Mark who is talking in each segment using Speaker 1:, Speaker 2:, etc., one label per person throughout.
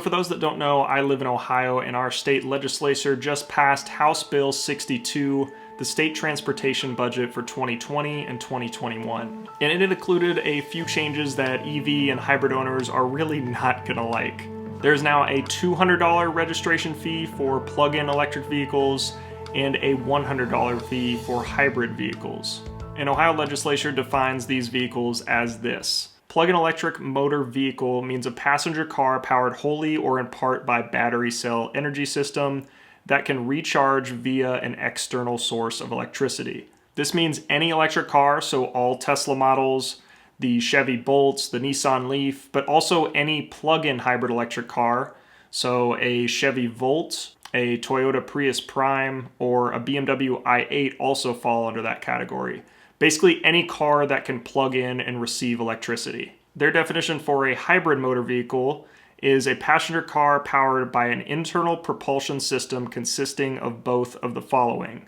Speaker 1: for those that don't know, I live in Ohio, and our state legislature just passed House Bill 62, the state transportation budget for 2020 and 2021. And it included a few changes that EV and hybrid owners are really not gonna like. There's now a $200 registration fee for plug-in electric vehicles and a $100 fee for hybrid vehicles. And Ohio legislature defines these vehicles as this. Plug-in electric motor vehicle means a passenger car powered wholly or in part by battery cell energy system that can recharge via an external source of electricity. This means any electric car, so all Tesla models, the Chevy Bolts, the Nissan Leaf, but also any plug-in hybrid electric car, so a Chevy Volt, a Toyota Prius Prime, or a BMW i8 also fall under that category. Basically any car that can plug in and receive electricity. Their definition for a hybrid motor vehicle is a passenger car powered by an internal propulsion system consisting of both of the following.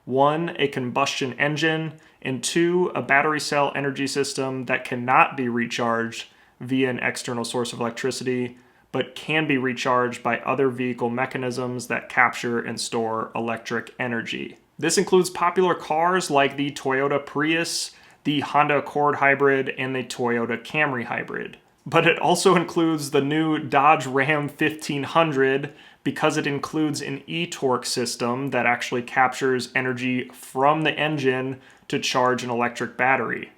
Speaker 1: 1, a combustion engine, and 2, a battery cell energy system that cannot be recharged via an external source of electricity, but can be recharged by other vehicle mechanisms that capture and store electric energy. This includes popular cars like the Toyota Prius, the Honda Accord Hybrid, and the Toyota Camry Hybrid. But it also includes the new Dodge Ram 1500 because it includes an etorque system that actually captures energy from the engine to charge an electric battery.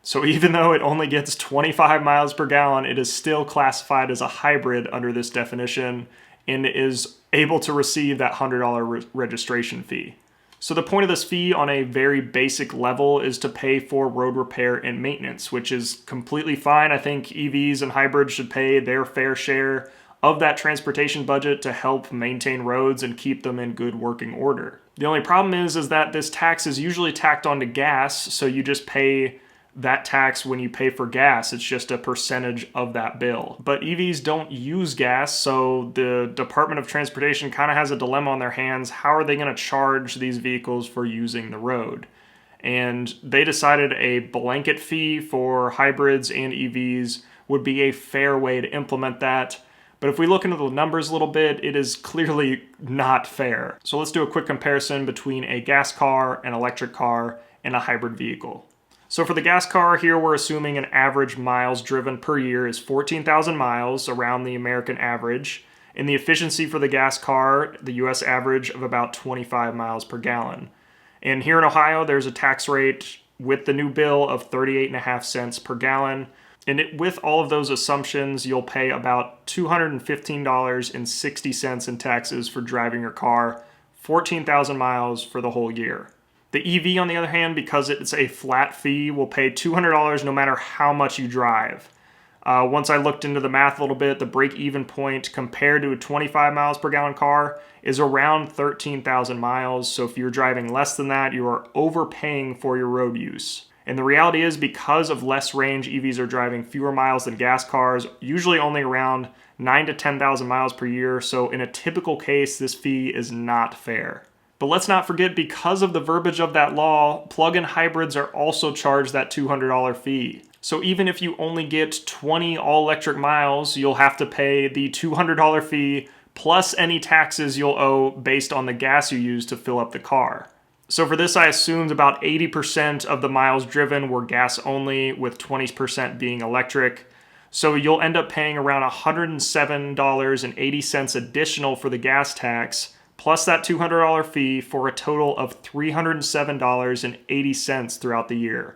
Speaker 1: So even though it only gets 25 miles per gallon, it is still classified as a hybrid under this definition and is able to receive that $100 registration fee. So the point of this fee on a very basic level is to pay for road repair and maintenance, which is completely fine. I think EVs and hybrids should pay their fair share of that transportation budget to help maintain roads and keep them in good working order. The only problem is that this tax is usually tacked onto gas, so you just pay that tax when you pay for gas. It's just a percentage of that bill. But EVs don't use gas, so the Department of Transportation kind of has a dilemma on their hands. How are they going to charge these vehicles for using the road? And they decided a blanket fee for hybrids and EVs would be a fair way to implement that. But if we look into the numbers a little bit, it is clearly not fair. So let's do a quick comparison between a gas car, an electric car, and a hybrid vehicle. So for the gas car here, we're assuming an average miles driven per year is 14,000 miles, around the American average. And the efficiency for the gas car, the US average of about 25 miles per gallon. And here in Ohio, there's a tax rate with the new bill of 38.5 cents per gallon. And with all of those assumptions, you'll pay about $215.60 in taxes for driving your car, 14,000 miles for the whole year. The EV, on the other hand, because it's a flat fee, will pay $200 no matter how much you drive. Once I looked into the math a little bit, the break-even point compared to a 25 miles per gallon car is around 13,000 miles. So if you're driving less than that, you are overpaying for your road use. And the reality is, because of less range, EVs are driving fewer miles than gas cars, usually only around 9,000 to 10,000 miles per year. So in a typical case, this fee is not fair. But let's not forget, because of the verbiage of that law, plug-in hybrids are also charged that $200 fee. So even if you only get 20 all-electric miles, you'll have to pay the $200 fee plus any taxes you'll owe based on the gas you use to fill up the car. So for this, I assumed about 80% of the miles driven were gas only, with 20% being electric. So you'll end up paying around $107.80 additional for the gas tax, plus that $200 fee, for a total of $307.80 throughout the year.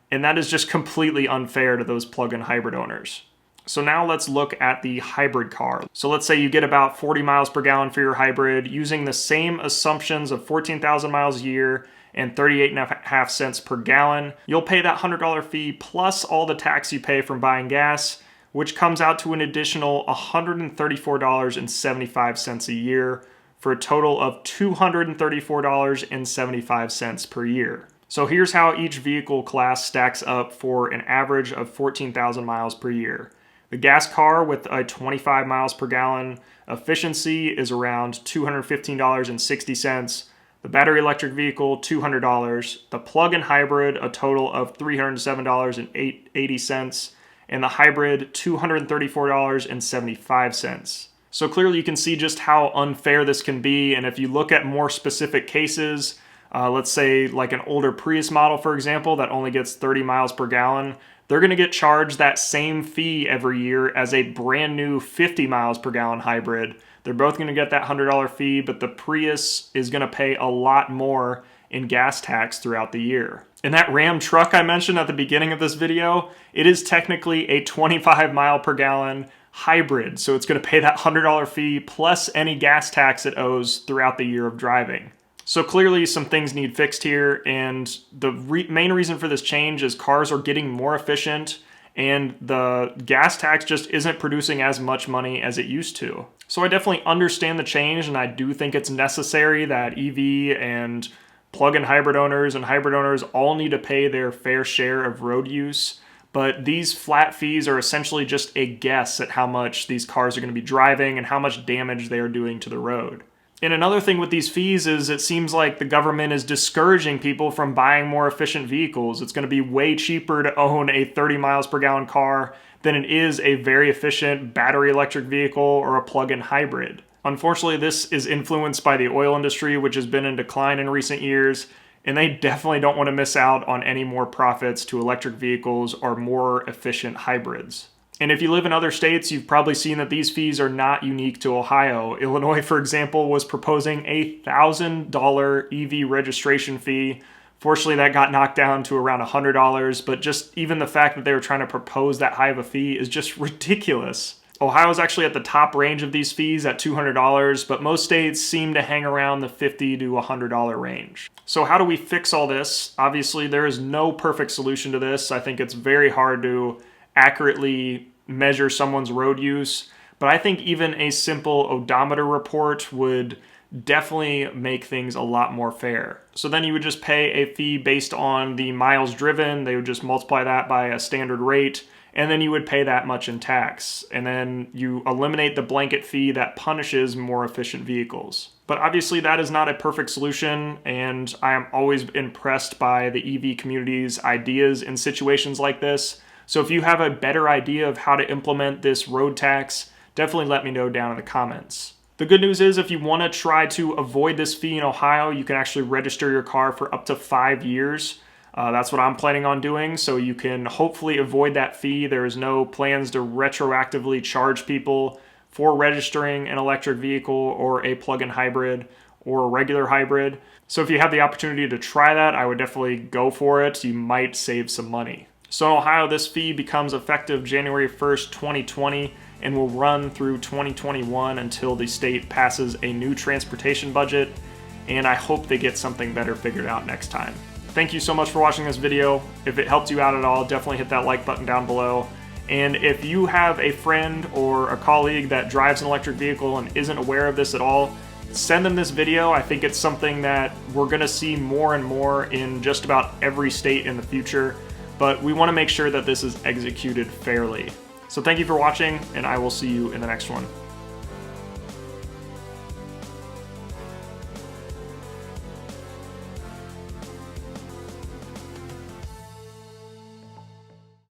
Speaker 1: And that is just completely unfair to those plug-in hybrid owners. So now let's look at the hybrid car. So let's say you get about 40 miles per gallon for your hybrid, using the same assumptions of 14,000 miles a year and 38.5 cents per gallon. You'll pay that $100 fee plus all the tax you pay from buying gas, which comes out to an additional $134.75 a year, for a total of $234.75 per year. So here's how each vehicle class stacks up for an average of 14,000 miles per year. The gas car with a 25 miles per gallon efficiency is around $215.60. The battery electric vehicle, $200. The plug-in hybrid, a total of $307.80. And the hybrid, $234.75. So clearly you can see just how unfair this can be, and if you look at more specific cases, let's say like an older Prius model, for example, that only gets 30 miles per gallon, they're going to get charged that same fee every year as a brand new 50 miles per gallon hybrid. They're both going to get that $100 fee, but the Prius is going to pay a lot more in gas tax throughout the year. And that Ram truck I mentioned at the beginning of this video, it is technically a 25 mile per gallon hybrid, so it's going to pay that $100 fee plus any gas tax it owes throughout the year of driving. So clearly some things need fixed here, and the main reason for this change is cars are getting more efficient and the gas tax just isn't producing as much money as it used to. So I definitely understand the change, and I do think it's necessary that EV and plug-in hybrid owners and hybrid owners all need to pay their fair share of road use. But these flat fees are essentially just a guess at how much these cars are going to be driving and how much damage they are doing to the road. And another thing with these fees is it seems like the government is discouraging people from buying more efficient vehicles. It's going to be way cheaper to own a 30 miles per gallon car than it is a very efficient battery electric vehicle or a plug-in hybrid. Unfortunately, this is influenced by the oil industry, which has been in decline in recent years, and they definitely don't want to miss out on any more profits to electric vehicles or more efficient hybrids. And if you live in other states, you've probably seen that these fees are not unique to Ohio. Illinois, for example, was proposing a $1,000 EV registration fee. Fortunately, that got knocked down to around $100, but just even the fact that they were trying to propose that high of a fee is just ridiculous. Ohio is actually at the top range of these fees at $200, but most states seem to hang around the $50 to $100 range. So how do we fix all this? Obviously, there is no perfect solution to this. I think it's very hard to accurately measure someone's road use, but I think even a simple odometer report would definitely make things a lot more fair. So then you would just pay a fee based on the miles driven. They would just multiply that by a standard rate, and then you would pay that much in tax. And then you eliminate the blanket fee that punishes more efficient vehicles. But obviously that is not a perfect solution, and I am always impressed by the EV community's ideas in situations like this. So if you have a better idea of how to implement this road tax, definitely let me know down in the comments. The good news is if you want to try to avoid this fee in Ohio, you can actually register your car for up to 5 years. That's what I'm planning on doing, so you can hopefully avoid that fee. There is no plans to retroactively charge people for registering an electric vehicle or a plug-in hybrid or a regular hybrid. So if you have the opportunity to try that, I would definitely go for it. You might save some money. So in Ohio, this fee becomes effective January 1st, 2020, and will run through 2021 until the state passes a new transportation budget, and I hope they get something better figured out next time. Thank you so much for watching this video. If it helped you out at all, definitely hit that like button down below. And if you have a friend or a colleague that drives an electric vehicle and isn't aware of this at all, send them this video. I think it's something that we're gonna see more and more in just about every state in the future, but we wanna make sure that this is executed fairly. So thank you for watching, and I will see you in the next one.